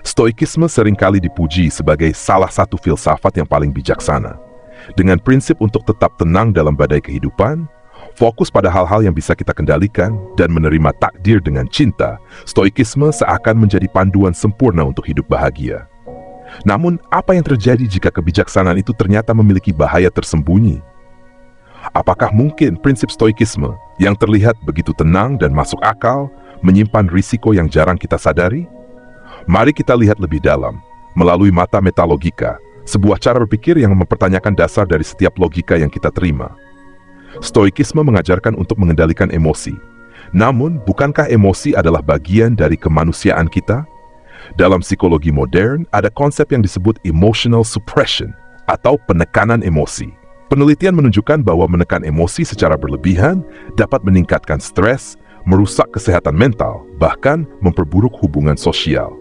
Stoikisme seringkali dipuji sebagai salah satu filsafat yang paling bijaksana. Dengan prinsip untuk tetap tenang dalam badai kehidupan, fokus pada hal-hal yang bisa kita kendalikan, dan menerima takdir dengan cinta, Stoikisme seakan menjadi panduan sempurna untuk hidup bahagia. Namun, apa yang terjadi jika kebijaksanaan itu ternyata memiliki bahaya tersembunyi? Apakah mungkin prinsip Stoikisme yang terlihat begitu tenang dan masuk akal menyimpan risiko yang jarang kita sadari? Mari kita lihat lebih dalam, melalui mata metalogika, sebuah cara berpikir yang mempertanyakan dasar dari setiap logika yang kita terima. Stoikisme mengajarkan untuk mengendalikan emosi. Namun, bukankah emosi adalah bagian dari kemanusiaan kita? Dalam psikologi modern, ada konsep yang disebut emotional suppression atau penekanan emosi. Penelitian menunjukkan bahwa menekan emosi secara berlebihan dapat meningkatkan stres, merusak kesehatan mental, bahkan memperburuk hubungan sosial.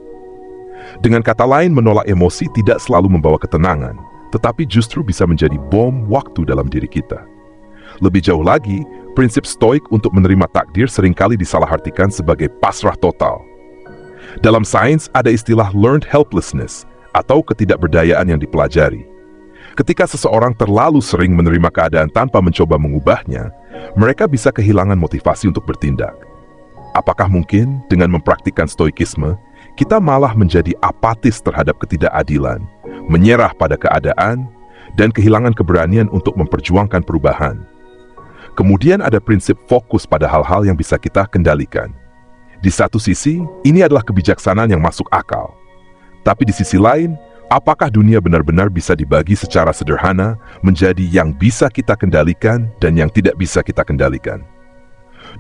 Dengan kata lain, menolak emosi tidak selalu membawa ketenangan, tetapi justru bisa menjadi bom waktu dalam diri kita. Lebih jauh lagi, prinsip stoik untuk menerima takdir seringkali disalahartikan sebagai pasrah total. Dalam sains, ada istilah learned helplessness atau ketidakberdayaan yang dipelajari. Ketika seseorang terlalu sering menerima keadaan tanpa mencoba mengubahnya, mereka bisa kehilangan motivasi untuk bertindak. Apakah mungkin dengan mempraktikkan stoikisme, kita malah menjadi apatis terhadap ketidakadilan, menyerah pada keadaan, dan kehilangan keberanian untuk memperjuangkan perubahan? Kemudian ada prinsip fokus pada hal-hal yang bisa kita kendalikan. Di satu sisi, ini adalah kebijaksanaan yang masuk akal. Tapi di sisi lain, apakah dunia benar-benar bisa dibagi secara sederhana menjadi yang bisa kita kendalikan dan yang tidak bisa kita kendalikan?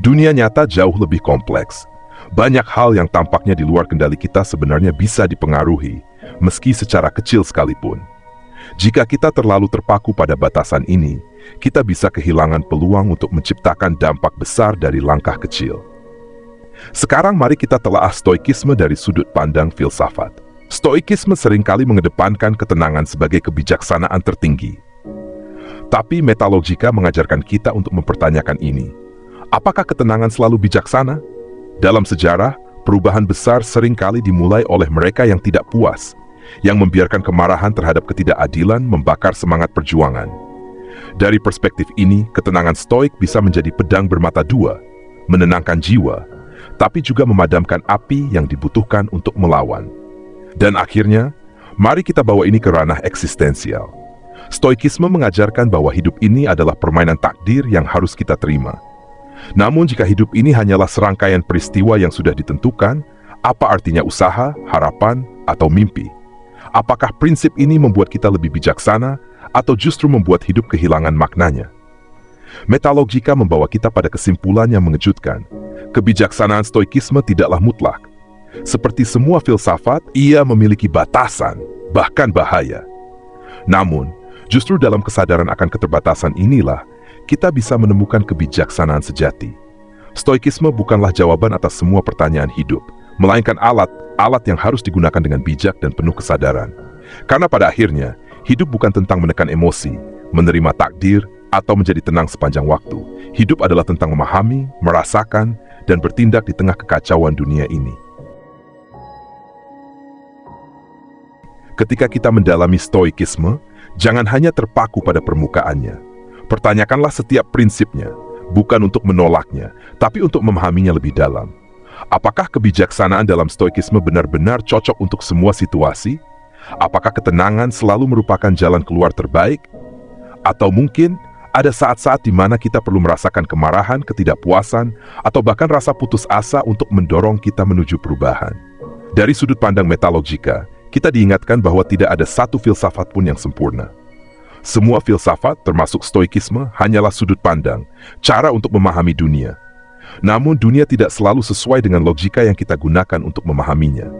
Dunia nyata jauh lebih kompleks. Banyak hal yang tampaknya di luar kendali kita sebenarnya bisa dipengaruhi, meski secara kecil sekalipun. Jika kita terlalu terpaku pada batasan ini, kita bisa kehilangan peluang untuk menciptakan dampak besar dari langkah kecil. Sekarang mari kita telaah stoikisme dari sudut pandang filsafat. Stoikisme seringkali mengedepankan ketenangan sebagai kebijaksanaan tertinggi. Tapi metalogika mengajarkan kita untuk mempertanyakan ini. Apakah ketenangan selalu bijaksana? Dalam sejarah, perubahan besar seringkali dimulai oleh mereka yang tidak puas, yang membiarkan kemarahan terhadap ketidakadilan membakar semangat perjuangan. Dari perspektif ini, ketenangan stoik bisa menjadi pedang bermata dua, menenangkan jiwa, tapi juga memadamkan api yang dibutuhkan untuk melawan. Dan akhirnya, mari kita bawa ini ke ranah eksistensial. Stoikisme mengajarkan bahwa hidup ini adalah permainan takdir yang harus kita terima. Namun jika hidup ini hanyalah serangkaian peristiwa yang sudah ditentukan, apa artinya usaha, harapan, atau mimpi? Apakah prinsip ini membuat kita lebih bijaksana, atau justru membuat hidup kehilangan maknanya? Metalogika membawa kita pada kesimpulan yang mengejutkan. Kebijaksanaan stoikisme tidaklah mutlak. Seperti semua filsafat, ia memiliki batasan, bahkan bahaya. Namun, justru dalam kesadaran akan keterbatasan inilah, kita bisa menemukan kebijaksanaan sejati. Stoikisme bukanlah jawaban atas semua pertanyaan hidup, melainkan alat yang harus digunakan dengan bijak dan penuh kesadaran. Karena pada akhirnya, hidup bukan tentang menekan emosi, menerima takdir, atau menjadi tenang sepanjang waktu. Hidup adalah tentang memahami, merasakan, dan bertindak di tengah kekacauan dunia ini. Ketika kita mendalami stoikisme, jangan hanya terpaku pada permukaannya. Pertanyakanlah setiap prinsipnya, bukan untuk menolaknya, tapi untuk memahaminya lebih dalam. Apakah kebijaksanaan dalam stoikisme benar-benar cocok untuk semua situasi? Apakah ketenangan selalu merupakan jalan keluar terbaik? Atau mungkin ada saat-saat di mana kita perlu merasakan kemarahan, ketidakpuasan, atau bahkan rasa putus asa untuk mendorong kita menuju perubahan? Dari sudut pandang metalogika, kita diingatkan bahwa tidak ada satu filsafat pun yang sempurna. Semua filsafat, termasuk stoikisme, hanyalah sudut pandang, cara untuk memahami dunia. Namun dunia tidak selalu sesuai dengan logika yang kita gunakan untuk memahaminya.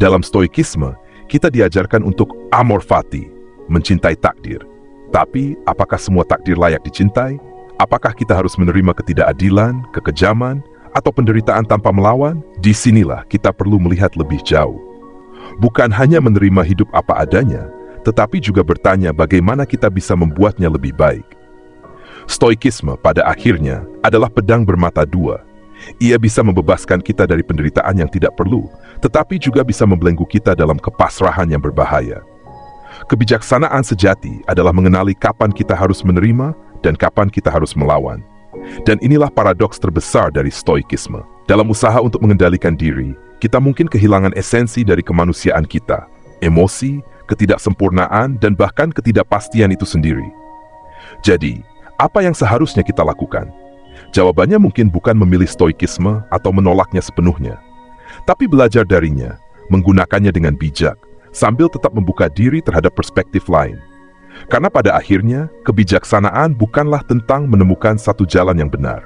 Dalam stoikisme, kita diajarkan untuk amor fati, mencintai takdir. Tapi, apakah semua takdir layak dicintai? Apakah kita harus menerima ketidakadilan, kekejaman, atau penderitaan tanpa melawan? Disinilah kita perlu melihat lebih jauh. Bukan hanya menerima hidup apa adanya, tetapi juga bertanya bagaimana kita bisa membuatnya lebih baik. Stoikisme pada akhirnya adalah pedang bermata dua. Ia bisa membebaskan kita dari penderitaan yang tidak perlu, tetapi juga bisa membelenggu kita dalam kepasrahan yang berbahaya. Kebijaksanaan sejati adalah mengenali kapan kita harus menerima dan kapan kita harus melawan. Dan inilah paradoks terbesar dari stoikisme. Dalam usaha untuk mengendalikan diri, kita mungkin kehilangan esensi dari kemanusiaan kita, emosi, ketidaksempurnaan, dan bahkan ketidakpastian itu sendiri. Jadi, apa yang seharusnya kita lakukan? Jawabannya mungkin bukan memilih stoikisme atau menolaknya sepenuhnya, tapi belajar darinya, menggunakannya dengan bijak, sambil tetap membuka diri terhadap perspektif lain. Karena pada akhirnya, kebijaksanaan bukanlah tentang menemukan satu jalan yang benar.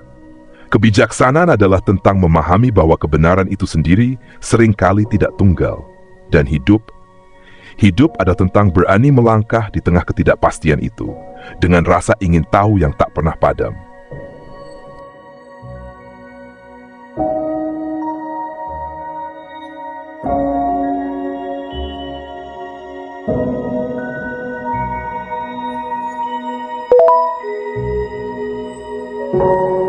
Kebijaksanaan adalah tentang memahami bahwa kebenaran itu sendiri seringkali tidak tunggal. Dan hidup adalah tentang berani melangkah di tengah ketidakpastian itu, dengan rasa ingin tahu yang tak pernah padam. Thank you.